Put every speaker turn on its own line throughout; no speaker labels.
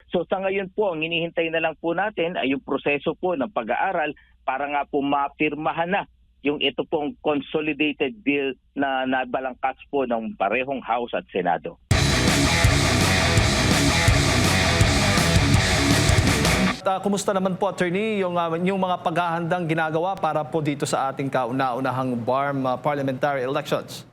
So sa ngayon po, ang hinihintay na lang po natin ay yung proseso po ng pag-aaral para nga po mapirmahan na yung ito pong consolidated bill na nabalangkas po ng parehong House at Senado.
Kumusta naman po, Attorney, yung mga paghahandang ginagawa para po dito sa ating kauna-unahang BARM parliamentary elections?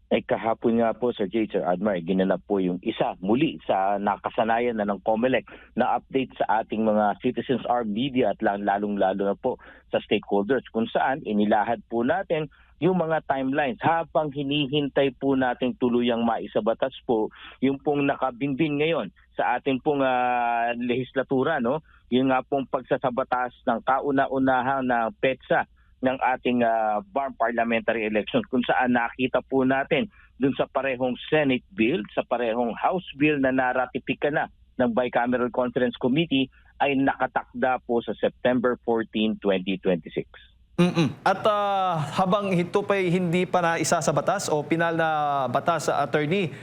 Kahapon nga po, Sir Jay, Sir Admar, ginanap po yung isa muli sa nakasanayan na ng COMELEC na update sa ating mga citizens, our media at lalong-lalo na po sa stakeholders kung saan inilahad po natin yung mga timelines habang hinihintay po natin tuluyang maisabatas po yung pong nakabimbing ngayon sa ating pong lehislatura, no? Yung nga pong pagsasabatas ng kauna-unahang na petsa ng ating BARM parliamentary elections kung saan nakita po natin dun sa parehong Senate bill, sa parehong House bill na naratipika na ng Bicameral Conference Committee ay nakatakda po sa September 14, 2026.
At habang ito pa hindi pa na isa sa batas o pinal na batas, Attorney,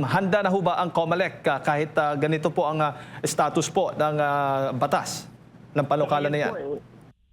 handa na ho ba ang COMELEC kahit ganito po ang status po ng batas ng panukalan na yan?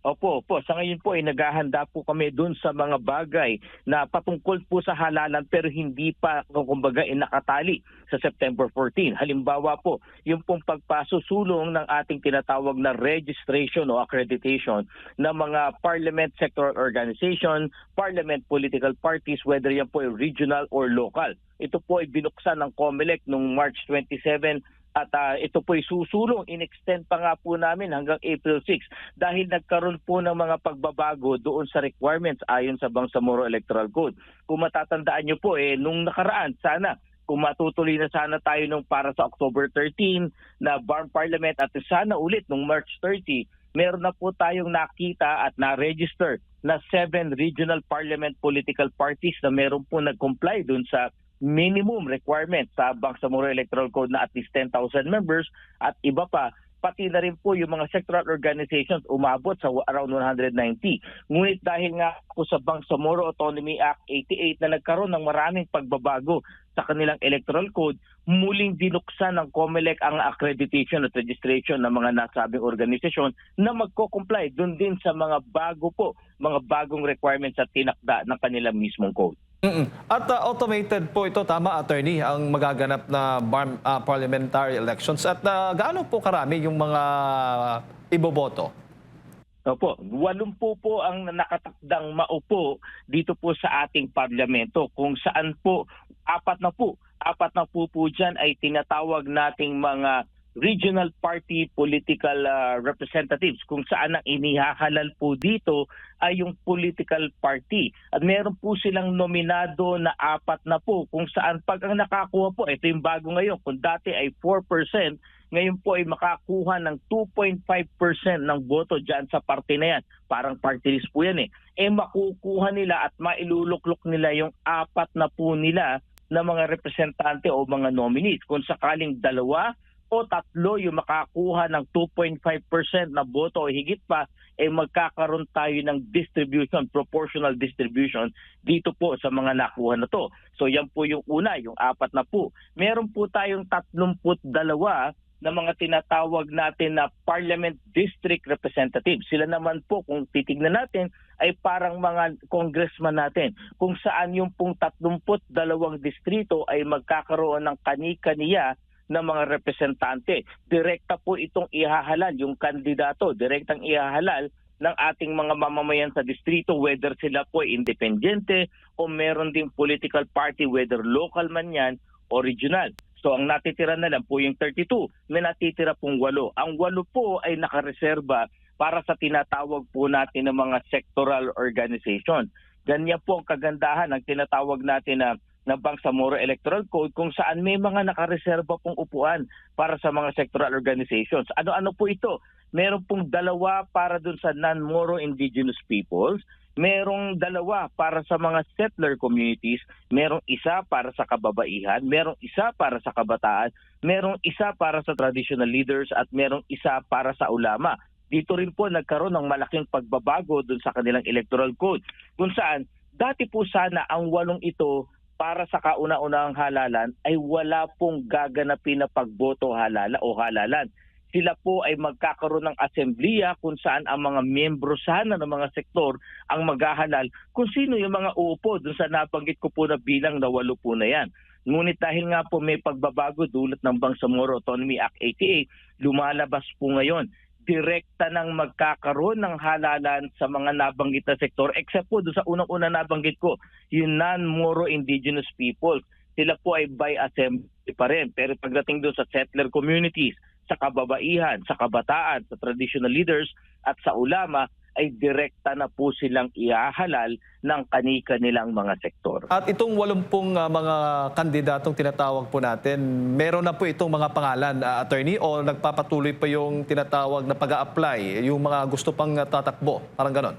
Opo. Sa ngayon po ay naghahanda po kami dun sa mga bagay na patungkol po sa halalan pero hindi pa kumbaga nakatali sa September 14. Halimbawa po, yung pong pagpasusulong ng ating tinatawag na registration o accreditation ng mga parliament sectoral organization, parliament political parties, whether yan po ay regional or local. Ito po ay binuksan ng COMELEC noong March 27 at ito po ay susulong, in-extend pa nga po namin hanggang April 6 dahil nagkaroon po ng mga pagbabago doon sa requirements ayon sa Bangsamoro Electoral Code. Kung matatandaan nyo po, nung nakaraan, sana kung matutuloy na sana tayo nung para sa October 13 na BARM Parliament at sana ulit nung March 30, meron na po tayong nakita at na-register na 7 regional parliament political parties na meron po nag-comply doon sa minimum requirement sa Bangsamoro Electoral Code na at least 10,000 members at iba pa, pati na rin po yung mga sectoral organizations umabot sa around 190. Ngunit dahil nga po sa Bangsamoro Autonomy Act 88 na nagkaroon ng maraming pagbabago sa kanilang electoral code, muling dinuksan ng COMELEC ang accreditation at registration ng mga nasabing organisasyon na magko-comply doon din sa mga bagong requirements at tinakda ng kanilang mismong code.
At automated po ito, tama, Attorney, ang magaganap na BARM parliamentary elections. At gaano po karami yung mga iboboto?
Opo, 80 po ang nakatakdang maupo dito po sa ating parlamento kung saan po apat na po dyan ay tinatawag nating mga regional party political representatives kung saan ang inihahalal po dito ay yung political party. At meron po silang nominado na 4 na po kung saan pag ang nakakuha po, ito yung bago ngayon, kung dati ay 4%, ngayon po ay makakuha ng 2.5% ng boto dyan sa party na yan. Parang party list po yan makukuha nila at mailuluklok nila yung 4 na po nila na mga representante o mga nominees. Kung sakaling 2 o 3 yung makakuha ng 2.5% na boto o higit pa, magkakaroon tayo ng distribution, proportional distribution dito po sa mga nakuha na to. So yan po yung una, yung 4 na po. Meron po tayong 32 na mga tinatawag natin na Parliament District Representatives. Sila naman po, kung titignan natin, ay parang mga congressman natin. Kung saan yung pong 32 distrito ay magkakaroon ng kani-kaniya ng mga representante. Direkta po itong ihahalal, yung kandidato, direktang ihahalal ng ating mga mamamayan sa distrito, whether sila po ay independyente o meron ding political party, whether local man yan o regional. So ang natitira na lang po yung 32, may natitira pong 8. Ang 8 po ay nakareserba para sa tinatawag po natin ng mga sectoral organization. Ganyan po ang kagandahan ng tinatawag natin na Bangsamoro Electoral Code kung saan may mga nakareserba pong upuan para sa mga sectoral organizations. Ano-ano po ito? Meron pong 2 para dun sa non-Moro indigenous peoples, merong 2 para sa mga settler communities, merong 1 para sa kababaihan, merong 1 para sa kabataan, merong 1 para sa traditional leaders at merong 1 para sa ulama. Dito rin po nagkaroon ng malaking pagbabago dun sa kanilang electoral code kung saan dati po sana ang 8 ito para sa kauna-unahang halalan ay wala pong gaganapin na pagboto halalan. Sila po ay magkakaroon ng asembleya kung saan ang mga miyembro sana ng mga sektor ang maghahalal kung sino yung mga uupo dun sa nabanggit ko po na bilang na 8 po na yan. Ngunit dahil nga po may pagbabago dulot ng Bangsamoro Autonomy Act 88, lumalabas po ngayon direkta nang magkakaroon ng halalan sa mga nabanggit na sektor except po doon sa unang-una nabanggit ko, yung non-Moro indigenous people. Sila po ay by assembly pa rin. Pero pagdating doon sa settler communities, sa kababaihan, sa kabataan, sa traditional leaders at sa ulama, ay direkta na po silang iahalal ng kani-kanilang mga sektor.
At itong 80 mga kandidatong tinatawag po natin, meron na po itong mga pangalan, attorney, o nagpapatuloy pa yung tinatawag na pag-a-apply, yung mga gusto pang tatakbo, parang ganon?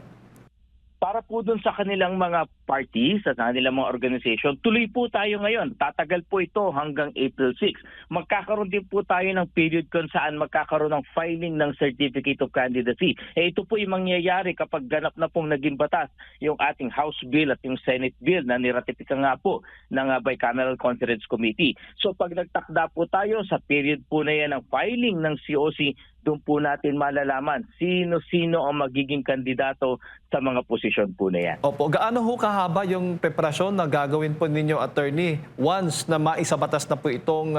Para po dun sa kanilang mga parties at kanilang mga organization, tuloy po tayo ngayon. Tatagal po ito hanggang April 6. Magkakaroon din po tayo ng period kung saan magkakaroon ng filing ng Certificate of Candidacy. Ito po yung mangyayari kapag ganap na pong naging batas yung ating House Bill at yung Senate Bill na niratifika nga po ng Bicameral Conference Committee. So pag nagtakda po tayo sa period po na yan ng filing ng COC, doon po natin malalaman sino-sino ang magiging kandidato sa mga posisyon po na yan.
Opo, gaano ho kahaba yung preparasyon na gagawin po ninyo, attorney, once na maisabatas na po itong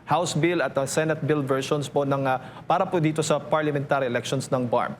House Bill at Senate Bill versions po ng, para po dito sa parliamentary elections ng BARM?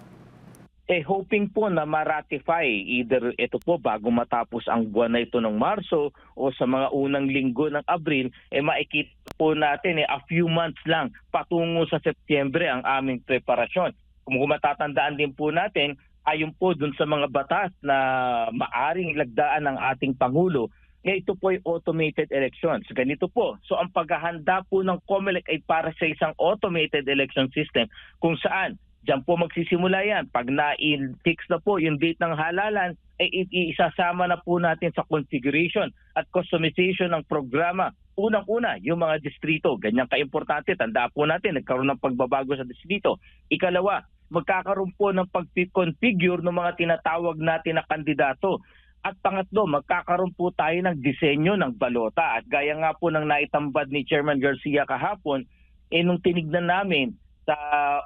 Hoping po na ma-ratify either ito po bago matapos ang buwan na ito ng Marso o sa mga unang linggo ng Abril, makikita po natin a few months lang patungo sa Setyembre ang aming preparasyon. Kung matatandaan din po natin, ayon po dun sa mga batas na maaring lagdaan ng ating Pangulo, ito po ay automated elections. Ganito po. So ang paghahanda po ng COMELEC ay para sa isang automated election system kung saan diyan po magsisimula yan. Pag na-fix na po yung date ng halalan, ay isasama na po natin sa configuration at customization ng programa. Unang-una, yung mga distrito. Ganyan ka-importante. Tandaan po natin, nagkaroon ng pagbabago sa distrito. Ikalawa, magkakaroon po ng pag-configure ng mga tinatawag natin na kandidato. At pangatlo, magkakaroon po tayo ng disenyo ng balota. At gaya nga po ng naitambad ni Chairman Garcia kahapon, nung tinignan namin, sa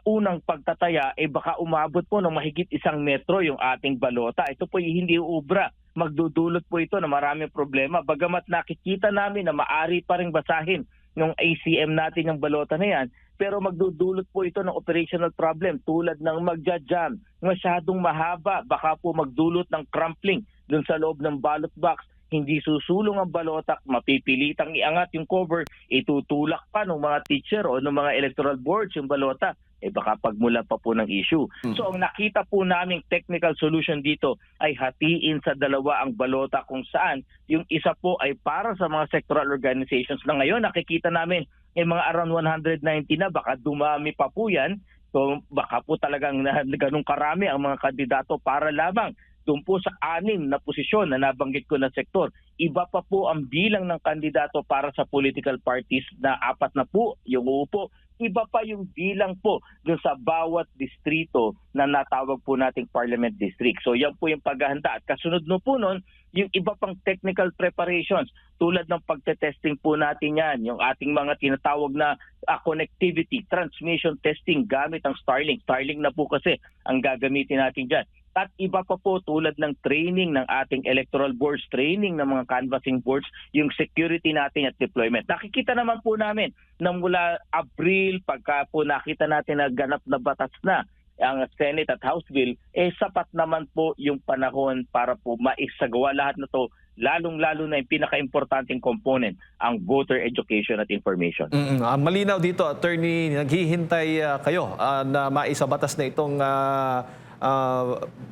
unang pagtataya, baka umabot po ng mahigit 1 metro yung ating balota. Ito po hindi uubra. Magdudulot po ito na maraming problema. Bagamat nakikita namin na maari pa rin basahin ng ACM natin yung balota na yan, pero magdudulot po ito ng operational problem tulad ng magja-jam, masyadong mahaba, baka po magdulot ng crumpling dun sa loob ng ballot box. Hindi susulong ang balota, mapipilitang iangat yung cover, itutulak pa ng mga teacher o ng mga electoral boards yung balota, baka pagmula pa po ng issue. So ang nakita po naming technical solution dito ay hatiin sa dalawa ang balota kung saan yung isa po ay para sa mga sectoral organizations na ngayon nakikita namin mga around 190 na, baka dumami pa po yan. So baka po talagang ganun karami ang mga kandidato para lamang doon po sa 6 na posisyon na nabanggit ko na sektor. Iba pa po ang bilang ng kandidato para sa political parties na 4 na po yung uupo. Iba pa yung bilang po doon sa bawat distrito na natawag po nating parliament district. So yan po yung paghahanda. At kasunod no po nun, yung iba pang technical preparations tulad ng pagte-testing po natin yan, yung ating mga tinatawag na connectivity, transmission testing gamit ang Starlink. Starlink na po kasi ang gagamitin natin dyan. At iba pa po tulad ng training ng ating electoral boards, training ng mga canvassing boards, yung security natin at deployment. Nakikita naman po namin na mula Abril, pagka po nakita natin na ganap na batas na ang Senate at House Bill, sapat naman po yung panahon para po maisagawa lahat na to, lalong-lalo na yung pinaka-importanting component, ang voter education at information.
Malinaw dito, attorney, naghihintay kayo na maisabatas na itong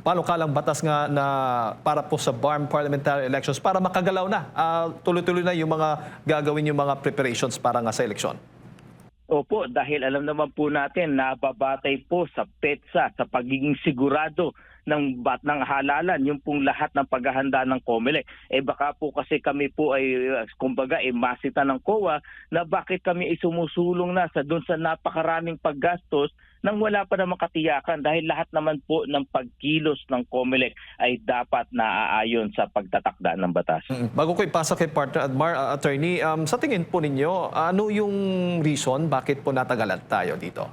panukalang batas nga na para po sa BARM parliamentary elections para makagalaw na, tuloy-tuloy na yung mga gagawin yung mga preparations para nga sa eleksyon. Opo,
dahil alam naman po natin na babatay po sa PETSA, sa pagiging sigurado ng halalan, yung pong lahat ng paghahanda ng COMELEC. Baka po kasi kami po ay kumbaga masita ng COA na bakit kami ay sumusulong na doon sa napakaraming paggastos nang wala pa namang katiyakan, dahil lahat naman po ng pagkilos ng COMELEC ay dapat naaayon sa pagtatakda ng batas.
Bago ko ipasok kay partner Admar, attorney, sa tingin po ninyo, ano yung reason bakit po natagalan tayo dito?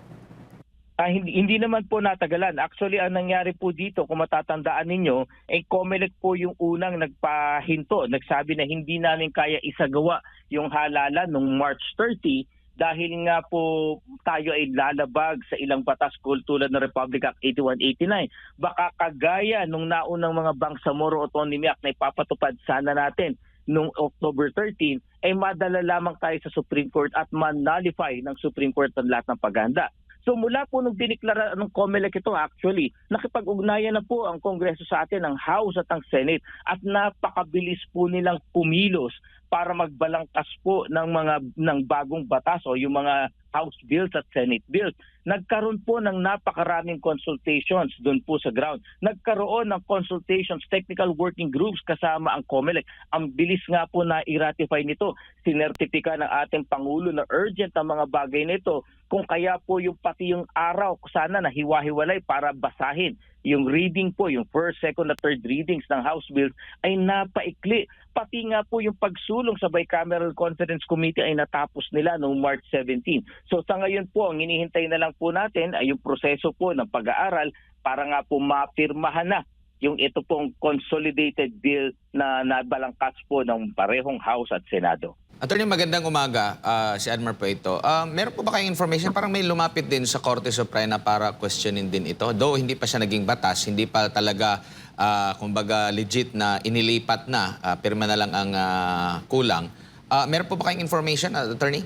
Hindi naman po natagalan. Actually, ang nangyari po dito, kung matatandaan ninyo, COMELEC po yung unang nagpahinto. Nagsabi na hindi namin kaya isagawa yung halalan noong March 30 dahil nga po tayo ay lalabag sa ilang batas tulad ng Republic Act 8189. Baka kagaya nung naunang mga Bangsamoro Autonomy Act na ipapatupad sana natin noong October 13, ay madala lamang tayo sa Supreme Court at man-nullify ng Supreme Court ang lahat ng paghahanda. So mula po nung diniklara ng COMELEC ito, actually, nakipag-ugnayan na po ang Kongreso sa atin, ang House at ang Senate, at napakabilis po nilang kumilos para magbalangkas po ng bagong batas o yung mga House bills at Senate bills. Nagkaroon po ng napakaraming consultations doon po sa ground. Nagkaroon ng consultations, technical working groups kasama ang COMELEC. Ang bilis nga po na i-ratify nito. Sinertipika ng ating Pangulo na urgent ang mga bagay nito. Kung kaya po yung pati yung araw, sana na hiwa-hiwalay para basahin. Yung reading po, yung first, second at third readings ng House bills ay napaikli. Pati nga po yung pagsulong sa Bicameral Conference Committee ay natapos nila noong March 17. So sa ngayon po, ang hinihintay na lang po natin ay yung proseso po ng pag-aaral para nga po mapirmahan na yung ito pong consolidated bill na nabalangkas po ng parehong House at Senado.
Attorney, magandang umaga. Si Admar po ito. Meron po ba kayong information? Parang may lumapit din sa Korte Suprema para questionin din ito. Though hindi pa siya naging batas, hindi pa talaga, kumbaga, legit na inilipat na, pirma na lang ang kulang. Meron po ba kayong information, Attorney?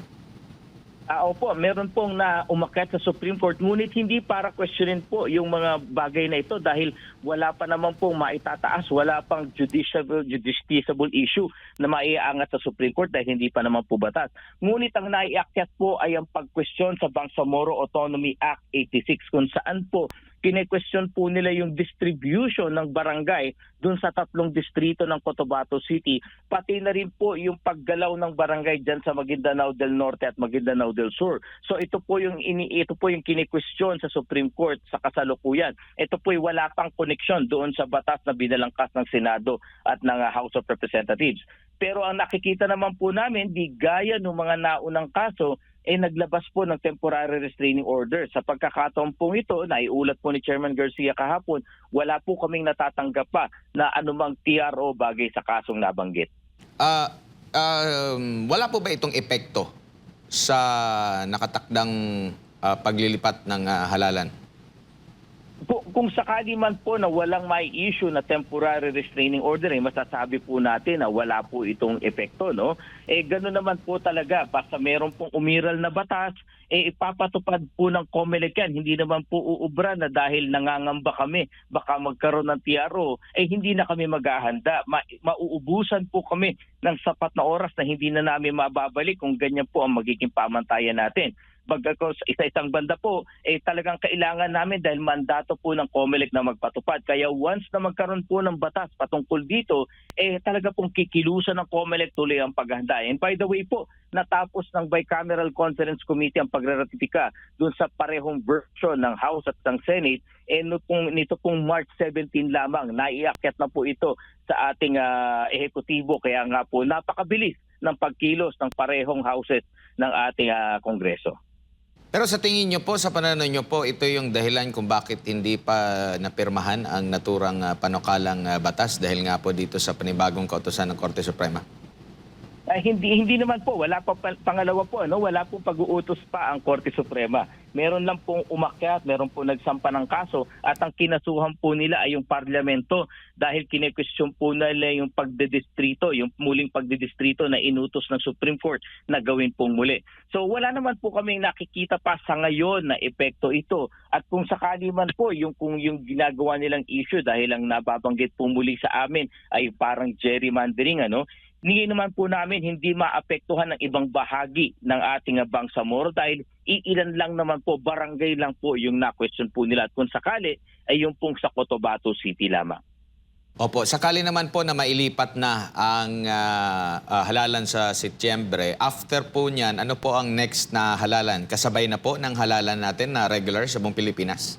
Opo, meron pong na umakyat sa Supreme Court, ngunit hindi para questionin po yung mga bagay na ito dahil wala pa naman pong maitataas, wala pang justiciable issue na maiaangat sa Supreme Court dahil hindi pa naman po batas. Ngunit ang naiakyat po ay ang pag-question sa Bangsamoro Autonomy Act 86 kung saan po kine-question po nila yung distribution ng barangay dun sa 3 distrito ng Cotabato City, pati na rin po yung paggalaw ng barangay dyan sa Maguindanao del Norte at Maguindanao del Sur. So ito po yung kine-question sa Supreme Court sa kasalukuyan. Ito po ay wala pang koneksyon doon sa batas na binalangkas ng Senado at ng House of Representatives. Pero ang nakikita naman po namin, di gaya ng mga naunang kaso, naglabas po ng temporary restraining order. Sa pagkakataon pong ito, naiulat po ni Chairman Garcia kahapon, wala po kaming natatanggap pa na anumang TRO bagay sa kasong nabanggit.
Wala po ba itong epekto sa nakatakdang paglilipat ng halalan?
Kung sakali man po na walang may issue na temporary restraining order, masasabi po natin na wala po itong epekto, no? Gano'n naman po talaga, basta meron pong umiral na batas, ipapatupad po ng COMELEC yan. Hindi naman po uubra na dahil nangangamba kami, baka magkaroon ng TRO, hindi na kami maghahanda. Mauubusan po kami ng sapat na oras na hindi na namin mababalik kung ganyan po ang magiging pamantayan natin. Bagkos isa-isang banda po, talagang kailangan namin dahil mandato po ng COMELEC na magpatupad. Kaya once na magkaroon po ng batas patungkol dito, talaga pong kikilusan ng COMELEC tuloy ang paghahanda. And by the way po, natapos ng Bicameral Conference Committee ang pagreratifika doon sa parehong version ng House at ng Senate. Nito pong March 17 lamang, naiakyat na po ito sa ating ehekutibo. Kaya nga po, napakabilis ng pagkilos ng parehong houses ng ating Kongreso.
Pero sa tingin nyo po, sa pananaw nyo po, ito yung dahilan kung bakit hindi pa napirmahan ang naturang panukalang batas dahil nga po dito sa panibagong kautusan ng Korte Suprema?
Hindi naman po, wala pa pangalawa po, wala po pag-uutos pa ang Korte Suprema. Meron lang pong umakyat, meron po nagsampa ng kaso at ang kinasuhan po nila ay yung parlamento dahil kine-question po nila yung pagdedistrito, yung muling pagdedistrito na inutos ng Supreme Court na gawin pong muli. So wala naman po kaming nakikita pa sa ngayon na epekto ito. At kung sakali man po kung yung ginagawa nilang issue dahil ang nababanggit po muli sa amin ay parang gerrymandering, ningin naman po namin hindi maapektuhan ng ibang bahagi ng ating Bangsamoro dahil iilan lang naman po, barangay lang po yung na-question po nila at kung sakali ay yung pong sa Cotabato City lamang.
Opo, sakali naman po na mailipat na ang halalan sa Setyembre, after po niyan, ano po ang next na halalan? Kasabay na po ng halalan natin na regular sa buong Pilipinas?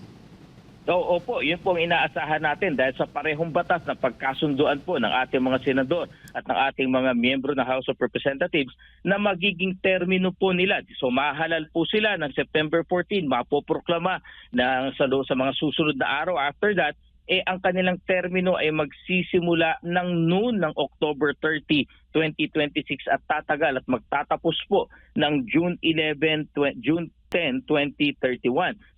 Opo, yun po ang inaasahan natin dahil sa parehong batas na pagkasunduan po ng ating mga senador at ng ating mga miyembro ng House of Representatives na magiging termino po nila. So mahalal po sila ng September 14, mapoproklama sa mga susunod na araw. After that, ang kanilang termino ay magsisimula ng noon ng October 30, 2026 at tatagal at magtatapos po ng June 10, 2031.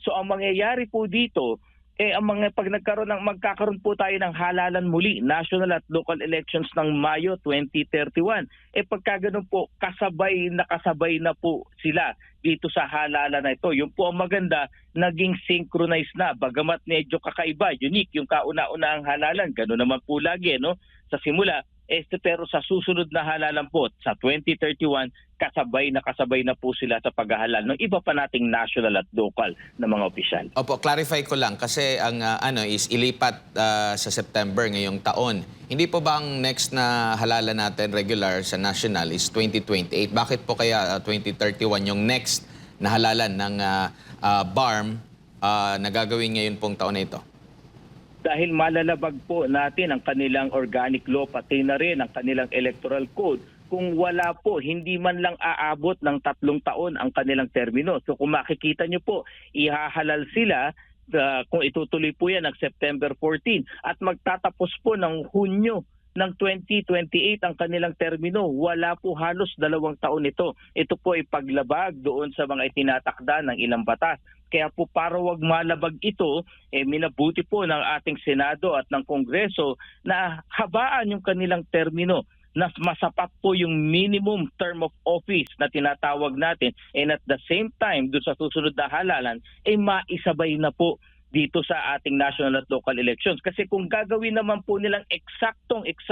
So ang mangyayari po dito, magkakaroon po tayo ng halalan muli, national at local elections ng Mayo 2031. Pagka ganun po, kasabay na po sila dito sa halalan na ito. Yung po ang maganda, naging synchronized na. Bagamat medyo kakaiba, unique yung kauna-una ang halalan. Ganun naman po lagi, no? Sa simula, pero sa susunod na halalan po, sa 2031, kasabay na po sila sa paghahalal ng iba pa nating national at local na mga opisyal.
Opo, clarify ko lang kasi ang is ilipat sa September ngayong taon. Hindi po ba ang next na halalan natin regular sa national is 2028? Bakit po kaya 2031 yung next na halalan ng BARM na gagawin ngayon pong taon na ito?
Dahil malalabag po natin ang kanilang organic law pati na rin ang kanilang electoral code. Kung wala po, hindi man lang aabot ng 3 taon ang kanilang termino. So kung makikita nyo po, ihahalal sila kung itutuloy po yan ng September 14 at magtatapos po ng Hunyo ng 2028 ang kanilang termino. Wala po halos 2 taon ito. Ito po ay paglabag doon sa mga itinatakda ng ilang batas. Kaya po para wag malabag ito, minabuti po ng ating Senado at ng Kongreso na habaan yung kanilang termino na masapat po yung minimum term of office na tinatawag natin and at the same time doon sa susunod na halalan maisabay na po dito sa ating national at local elections. Kasi kung gagawin naman po nilang eksaktong 3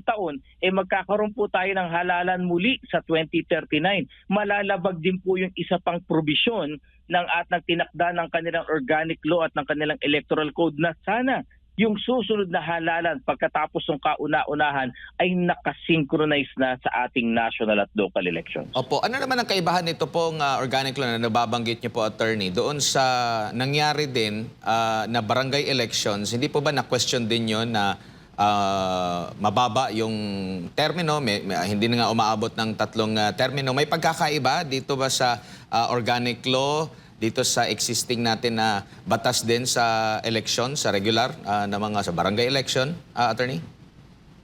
taon, magkakaroon po tayo ng halalan muli sa 2039. Malalabag din po yung isa pang probisyon ng tinakda ng kanilang organic law at ng kanilang electoral code na sana yung susunod na halalan pagkatapos ng kauna-unahan ay nakasynchronize na sa ating national at local elections.
Opo, ano naman ang kaibahan nito pong organic law na nababanggit niyo po, attorney, doon sa nangyari din na barangay elections, hindi po ba na-question din yon na mababa yung termino, hindi na nga umaabot ng 3 termino. May pagkakaiba dito ba sa organic law, dito sa existing natin na batas din sa election, sa regular na mga sa barangay election, attorney?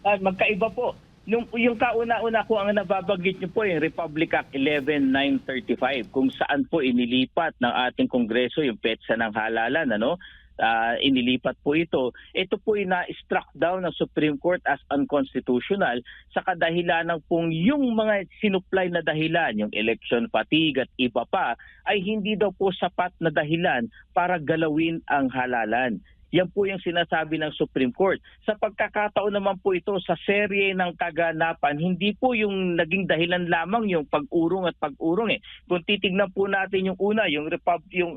Magkaiba po. Yung kauna-una ko ang nababanggit niyo po yung Republic Act 11935 kung saan po inilipat ng ating Kongreso yung petsa ng halalan, inilipat po ito. Ito po ay na-struck down ng Supreme Court as unconstitutional sa kadahilan ng pong yung mga sinupply na dahilan, yung election fatigue at iba pa, ay hindi daw po sapat na dahilan para galawin ang halalan. Yan po yung sinasabi ng Supreme Court. Sa pagkakataon naman po ito sa serye ng kaganapan, hindi po yung naging dahilan lamang yung pag-urong at pag-urong. Kung titignan po natin yung una, yung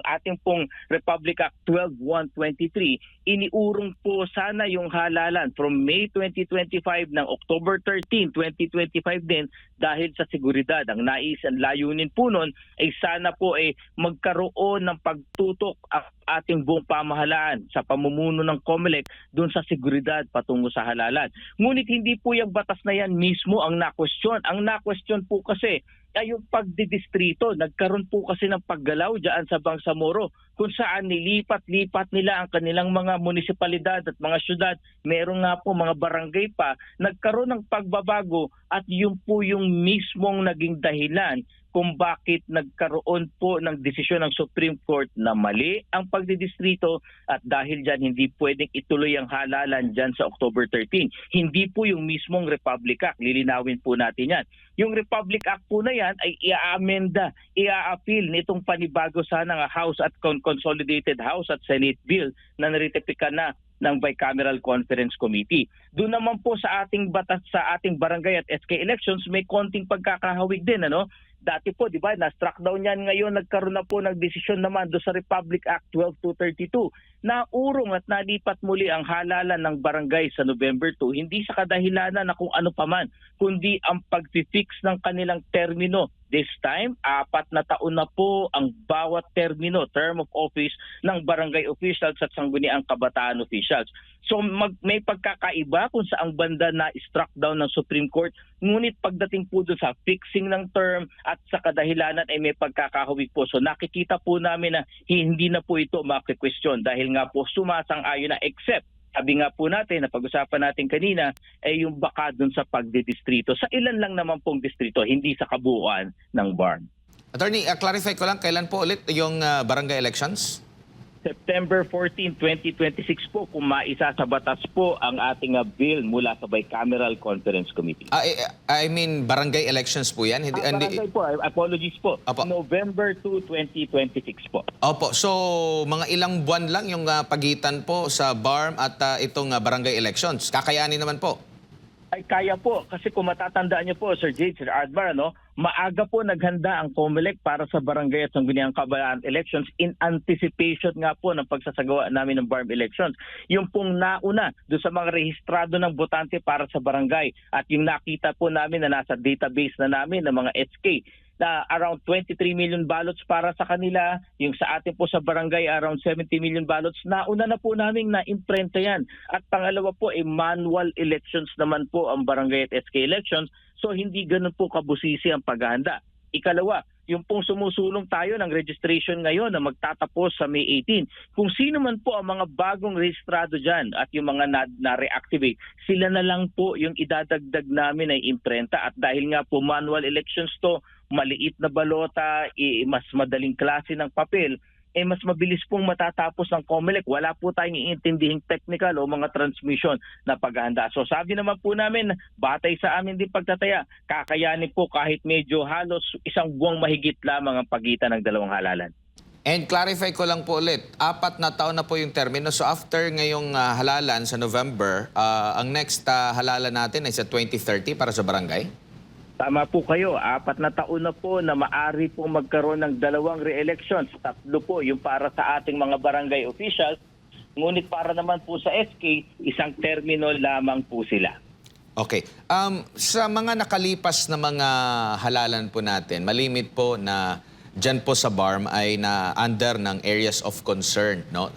ating pong Republic Act 12123, iniurong po sana yung halalan from May 2025 ng October 13, 2025 din dahil sa seguridad. Ang layunin po nun ay sana po magkaroon ng pagtutok ating buong pamahalaan sa pamumuno ng COMELEC doon sa seguridad patungo sa halalan. Ngunit hindi po yung batas na yan mismo ang na-question. Ang na-question po kasi ay yung pagdidistrito. Nagkaroon po kasi ng paggalaw dyan sa Bangsamoro kung saan nilipat-lipat nila ang kanilang mga munisipalidad at mga syudad. Meron nga po mga barangay pa. Nagkaroon ng pagbabago at yun po yung mismong naging dahilan kung bakit nagkaroon po ng desisyon ng Supreme Court na mali ang pagdidistrito at dahil dyan hindi pwedeng ituloy ang halalan dyan sa October 13. Hindi po yung mismong Republic Act. Lilinawin po natin yan. Yung Republic Act po na yan ay i-amenda, i-appeal nitong panibago sana ng House at Consolidated House at Senate Bill na naritipika na ng Bicameral Conference Committee. Doon naman po sa ating batas sa ating barangay at SK elections may konting pagkakahawig din, ano? Dati po, di ba, na-struck down yan, ngayon nagkaroon na po ng desisyon naman do sa Republic Act 12232 na urong at nalipat muli ang halalan ng barangay sa November 2, hindi sa kadahilanan na kung ano paman, kundi ang pag-fix ng kanilang termino. This time, 4 na taon na po ang bawat termino, term of office ng barangay officials at sangguniang kabataan officials. So may pagkakaiba kung saang banda na struck down ng Supreme Court, ngunit pagdating po doon sa fixing ng term at sa kadahilanan ay may pagkakahawig po. So nakikita po namin na hindi na po ito maki-question dahil nga po sumasang-ayon na, except sabi nga po natin, na pag-usapan natin kanina, ay yung baka dun sa pagdidistrito. Sa ilan lang naman pong distrito, hindi sa kabuuan ng BARM.
Attorney, clarify ko lang, kailan po ulit yung barangay elections?
September 14, 2026 po kung maisa sa batas po ang ating bill mula sa Bicameral Conference Committee.
I mean, barangay elections po yan?
Barangay po, apologies po.
Opo.
November 2, 2026 po.
Opo, so mga ilang buwan lang yung pagitan po sa BARM at itong barangay elections. Kakayanin naman po?
Ay kaya po, kasi kung matatandaan niyo po, Sir Jade, Sir Admar, maaga po naghanda ang COMELEC para sa barangay at sangguniang kabataan elections in anticipation nga po ng pagsasagawa namin ng BARM elections. Yung pong nauna doon sa mga rehistrado ng botante para sa barangay at yung nakita po namin na nasa database na namin ng mga SK na around 23 million ballots para sa kanila, yung sa atin po sa barangay around 70 million ballots, nauna na po namin na-imprenta yan. At pangalawa po, manual elections naman po ang barangay at SK elections, so hindi ganun po kabusisi ang paghahanda. Ikalawa, yung pong sumusulong tayo ng registration ngayon na magtatapos sa May 18. Kung sino man po ang mga bagong rehistrado dyan at yung mga na-reactivate, sila na lang po yung idadagdag namin ay imprenta. At dahil nga po manual elections to, maliit na balota, mas madaling klase ng papel, mas mabilis pong matatapos ng COMELEC. Wala po tayong iintindihing technical o mga transmission na paghahanda. So sabi naman po namin, batay sa amin din pagtataya, kakayanin po kahit medyo halos isang buwang mahigit lamang ang pagitan ng dalawang halalan.
And clarify ko lang po ulit, 4 na taon na po yung termino. So after ngayong halalan sa November, ang next halalan natin ay sa 2030 para sa barangay?
Tama po kayo, 4 na taon na po na maari po magkaroon ng 2 re-elections. 3 po yung para sa ating mga barangay officials, ngunit para naman po sa SK, isang termino lamang po sila.
Okay. Sa mga nakalipas na mga halalan po natin, malimit po na dyan po sa BARM ay na under ng areas of concern, no?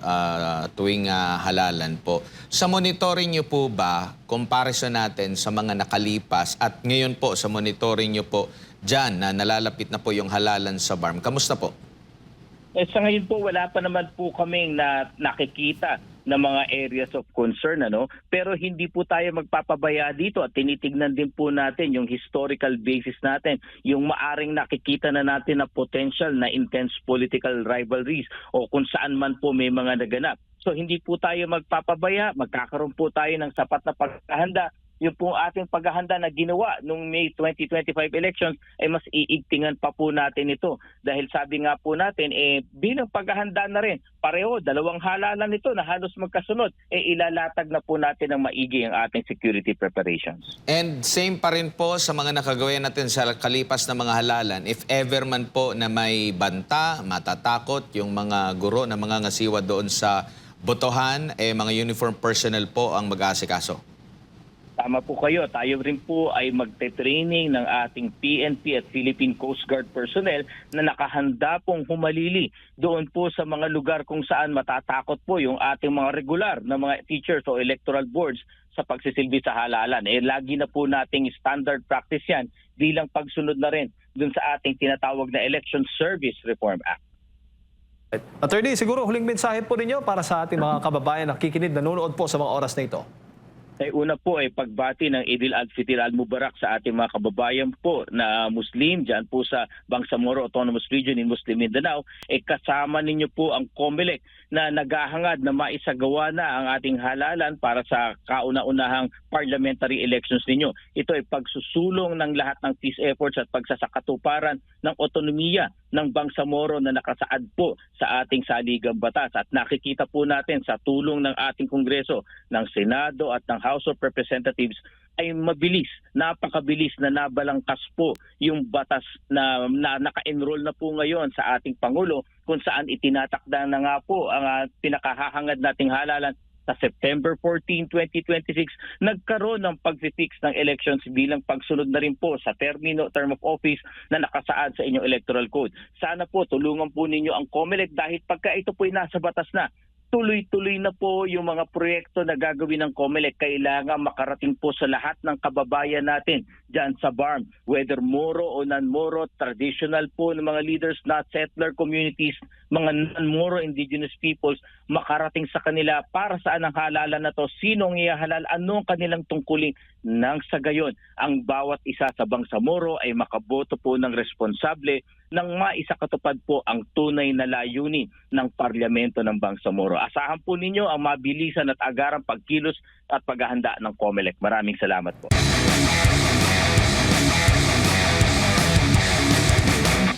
Tuwing halalan po. Sa monitoring nyo po ba, comparison natin sa mga nakalipas at ngayon po sa monitoring nyo po dyan na nalalapit na po yung halalan sa BARM, kamusta po?
Sa ngayon po, wala pa naman po kaming nakikita na mga areas of concern, pero hindi po tayo magpapabaya dito at tinitignan din po natin yung historical basis natin, yung maaring nakikita na natin na potential na intense political rivalries o kung saan man po may mga naganap. So hindi po tayo magpapabaya, magkakaroon po tayo ng sapat na paghahanda. Yung pong ating paghahanda na ginawa noong May 2025 elections ay mas iigtingan pa po natin ito. Dahil sabi nga po natin, bilang paghahanda na rin, pareho, 2 halalan ito na halos magkasunod, ilalatag na po natin ng maigi ang ating security preparations.
And same pa rin po sa mga nakagawa natin sa kalipas na mga halalan. If ever man po na may banta, matatakot, yung mga guro na mga ngasiwa doon sa botohan, mga uniform personnel po ang mag-aasikaso.
Tama po kayo. Tayo rin po ay magte-training ng ating PNP at Philippine Coast Guard personnel na nakahanda pong humalili doon po sa mga lugar kung saan matatakot po yung ating mga regular na mga teachers o electoral boards sa pagsisilbi sa halalan. Lagi na po nating standard practice yan bilang pagsunod na rin doon sa ating tinatawag na Election Service Reform Act.
Attorney, siguro huling mensahe po ninyo para sa ating mga kababayan na kikinig, nanonood po sa mga oras na ito.
Ay una po ay pagbati ng Eid al-Fitr al-Mubarak sa ating mga kababayan po na Muslim dyan po sa Bangsamoro Autonomous Region in Muslim Mindanao. Kasama ninyo po ang COMELEC na naghahangad na maisagawa na ang ating halalan para sa kauna-unahang parliamentary elections ninyo. Ito ay pagsusulong ng lahat ng peace efforts at pagsasakatuparan ng otonomiya ng Bangsamoro na nakasaad po sa ating saligang batas. At nakikita po natin sa tulong ng ating Kongreso, ng Senado at ng House of Representatives ay mabilis, napakabilis na nabalangkas po yung batas na naka-enroll na po ngayon sa ating Pangulo kung saan itinatakda na nga po ang pinakahahangad nating halalan sa September 14, 2026, nagkaroon ng pag-fix ng elections bilang pagsunod na rin po sa term of office na nakasaad sa inyong electoral code. Sana po tulungan po ninyo ang COMELEC dahil pagka ito po ay nasa batas na, tuloy-tuloy na po yung mga proyekto na gagawin ng COMELEC. Kailangan makarating po sa lahat ng kababayan natin dyan sa BARM, whether Moro o non-Moro, traditional po ng mga leaders, not settler communities, mga non-Moro indigenous peoples, makarating sa kanila para saan ang halalan na to, sino ang ihahalal, anong kanilang tungkulin. Nang sa gayon, ang bawat isa sa Bangsamoro ay makaboto po ng responsable nang maisakatupad po ang tunay na layunin ng Parlamento ng Bangsamoro. Asahan po ninyo ang mabilisan at agarang pagkilos at paghahanda ng COMELEC. Maraming salamat po.